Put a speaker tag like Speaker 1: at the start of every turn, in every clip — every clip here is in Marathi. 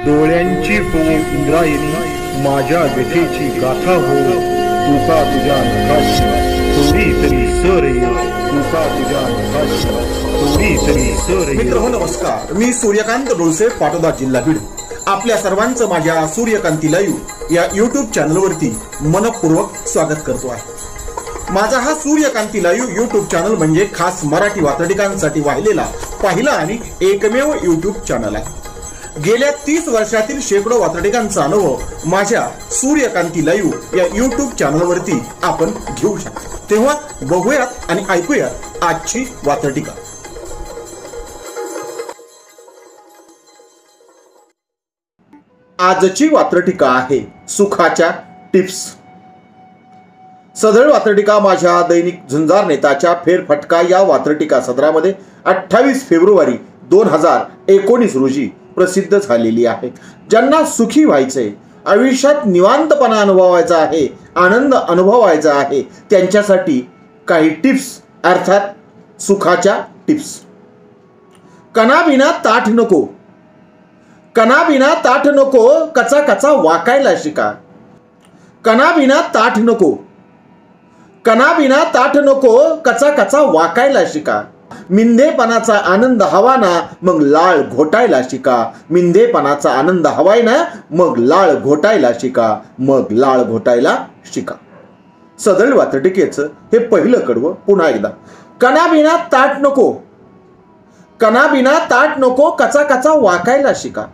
Speaker 1: डोळ्यांची हो इंद्रायणी, माझ्या व्यथेची गाथा हो, तुका तुझ्या नखाशी थोडी तरी सर येईल, तुका तुझ्या नखाशी थोडी तरी सर येईल.
Speaker 2: मित्र हो नमस्कार, मी सूर्यकांत डोळसे, पाटोदा, जिल्हा बीड. आपल्या सर्वांचं माझ्या सूर्यकांती लाईव्ह या यूट्यूब चॅनलवरती मनपूर्वक स्वागत करतो आहे. माझा हा सूर्यकांती लाईव्ह यूट्यूब चॅनल म्हणजे खास मराठी वात्रटिकांसाठी वाहिलेला पहिला आणि एकमेव यूट्यूब चॅनल आहे. गेल्या 30 वर्षातील शेकडो वात्रटिकांचा अनुभव माझ्या सूर्यकांती लाईव्ह या यूट्यूब चॅनलवरती आपण घेऊ शकतो. तेव्हा बघूयात आणि ऐकूयात आजची वात्रटिका. आजची वात्रटिका आहे सुखाच्या टिप्स. सदळ वात्रटिका माझ्या दैनिक झुंजार नेताच्या फेरफटका या वात्रटिका सदरामध्ये 28 फेब्रुवारी 2019 रोजी प्रसिद्ध झालेली आहे. ज्यांना सुखी व्हायचंय, आयुष्यात निवांतपणा अनुभवायचा आहे, आनंद अनुभवायचा आहे, त्यांच्यासाठी काही टिप्स, अर्थात सुखाच्या टिप्स. कणाबिना ताठ नको, कणाबिना ताठ नको, कचा कचा वाकायला शिका. कणाबिना ताठ नको, कणाबिना ताठ नको, कचा कचा वाकायला शिका. मिंधेपणाचा आनंद हवा ना, मग लाळ घोटायला शिका. मिंधेपणाचा आनंद हवाय ना, मग लाळ घोटायला शिका, मग लाळ घोटायला शिका. सदळ वात्रटिकेचं हे पहिलं कडवं पुन्हा एकदा. कणाबिना ताठ नको, कणाबिना ताठ नको, कचा कचा वाकायला शिका.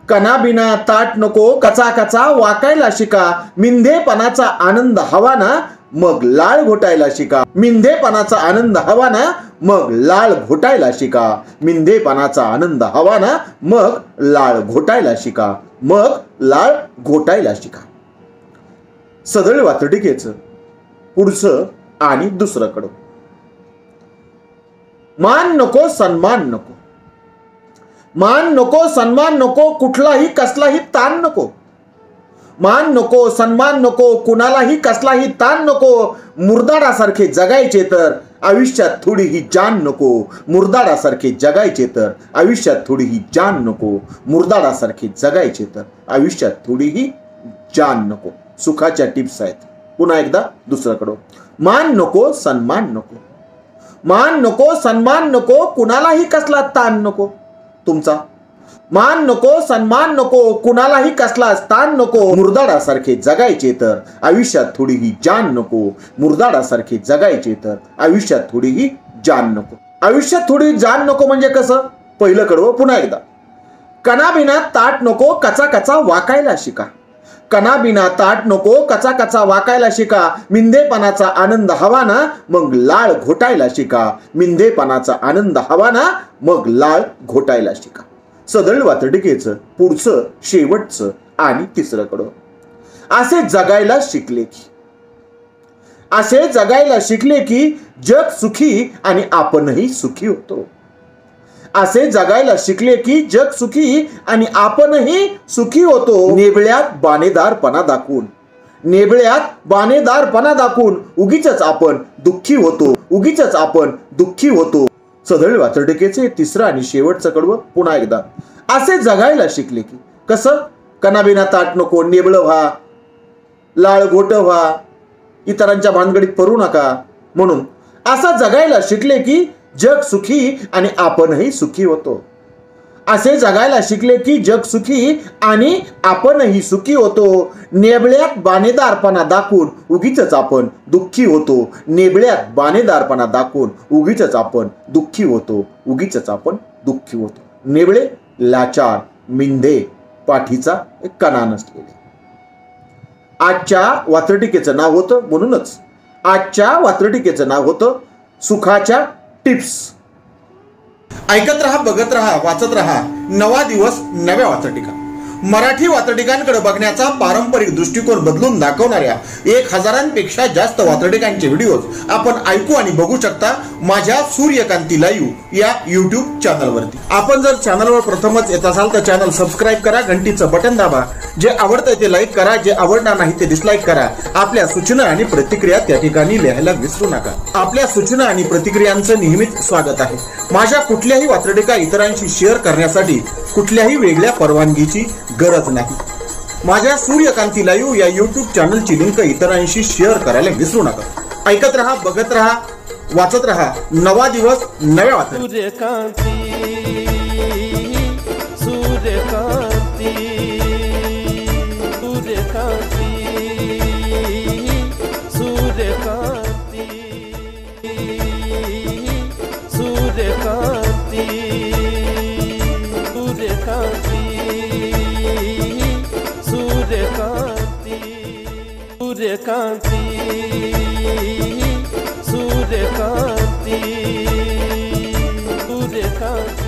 Speaker 2: कणाबिना ताठ नको, कचा कचा वाकायला शिका. मिंधेपणाचा आनंद हवा ना, मग लाळ घोटायला शिका. मिंधेपणाचा आनंद हवा ना, मग लाळ घोटायला शिका. मिंधेपणाचा आनंद हवा ना, मग लाळ घोटायला शिका, मग लाळ घोटायला शिका. सदळ वात्रटिकेचं पुढचं आणि दुसरं कडं. मान नको, सन्मान नको. मान नको, सन्मान नको, कुठलाही कसलाही ताण नको. मान नको, सन्मान नको, कुणालाही कसलाही ताण नको. मुरदाडासारखे जगायचे तर आयुष्यात थोडीही जान नको. मुरदाडासारखे जगायचे तर आयुष्यात थोडीही जान नको. मुरदाडासारखे जगायचे तर आयुष्यात थोडीही जान नको. सुखाच्या टिप्स आहेत. पुन्हा एकदा दुसऱ्याकडं. मान नको, सन्मान नको. मान नको, सन्मान नको, कुणालाही कसला ताण नको. तुमचा मान नको, सन्मान नको, कुणालाही कसला स्थान नको. मुरदाडासारखे जगायचे तर आयुष्यात थोडीही जान नको. मुरदाडासारखे जगायचे तर आयुष्यात थोडीही जान नको. आयुष्यात थोडी जान नको म्हणजे कसं? पहिलं कडवं पुन्हा एकदा. कणाबिना ताट नको, कचा कचा वाकायला शिका. कणाबिना ताट नको, कचा कचा वाकायला शिका. मिंधेपणाचा आनंद हवा ना, मग लाळ घोटायला शिका. मिंधेपणाचा आनंद हवा ना, मग लाळ घोटायला शिका. सदळ वात्रटिकेचं पुढचं, शेवटचं आणि तिसरं कडं. असे जगायला शिकले की, असे जगायला शिकले की जग सुखी आणि आपणही सुखी होतो. असे जगायला शिकले की जग सुखी आणि आपणही सुखी होतो. नेबळ्यात बाणेदारपणा दाखवून, नेबळ्यात बाणेदारपणा दाखवून उगीच आपण दुःखी होतो. उगीच आपण दुःखी होतो. सदळ वात्रटिकेचे तिसरं आणि शेवटचं कडवं पुन्हा एकदा. असे जगायला शिकले की कसं? कणाबिना ताट नको, नेबळं व्हा, लाळ घोट व्हा, इतरांच्या भानगडीत पडू नका. म्हणून असं जगायला शिकले की जग सुखी आणि आपणही सुखी होतो. असे जगायला शिकले की जग सुखी आणि आपणही सुखी होतो. नेबळ्यात बाणेदारपणा दाखवून उगीच आपण दुःखी होतो. नेबळ्यात बाणेदारपणा दाखवून उगीच आपण दुःखी होतो. उगीच आपण दुःखी होतो. नेबळे लाचार, मिंधे, पाठीचा एक कणा नसलेले. आजच्या वात्रटिकेचं नाव होतं, म्हणूनच आजच्या वात्रटिकेचं नाव होतं सुखाच्या टिप्स. ऐकत रहा, बघत रहा, वाचत रहा. नवा दिवस, नव्या वात्रटिका. मराठी वात्रटिकांकडे बघण्याचा पारंपरिक दृष्टिकोन बदलून दाखवणाऱ्या 1000पेक्षा जास्त वात्रटिकांचे व्हिडिओज आपण ऐकू आणि बघू शकता माझ्या सूर्यकांती लाईव्ह या यूट्यूब चॅनलवरती. आपण जर चॅनलवर प्रथमच येत असाल तर चॅनल सबस्क्राईब करा, घंटीचं बटन दाबा. जे आवडतं ते लाईक करा, जे आवडणार नाही ते डिसलाईक करा. आपल्या सूचना आणि प्रतिक्रिया त्या ठिकाणी लिहायला विसरू नका. आपल्या सूचना आणि प्रतिक्रियांचं नेहमीच स्वागत आहे. माझ्या कुठल्याही वात्रटिका इतरांशी शेअर करण्यासाठी कुठल्याही वेगळ्या परवानगीची गरज नाही. माझ्या सूर्यकांती लाईव्ह या YouTube चॅनलची लिंक इतरांशी शेअर करायला विसरू नका. ऐकत रहा, बघत रहा, वाचत रहा. नवा दिवस नव्या वात्रटिका.
Speaker 3: सूर्यकांती, सूर्यकांती, सूर्यकांती, सूर्यकांती, सूर्यकांती, सूर्यकांती, सूर्यकांती, सूर्यकांती, सूर्यकांती, सूर्यकांती.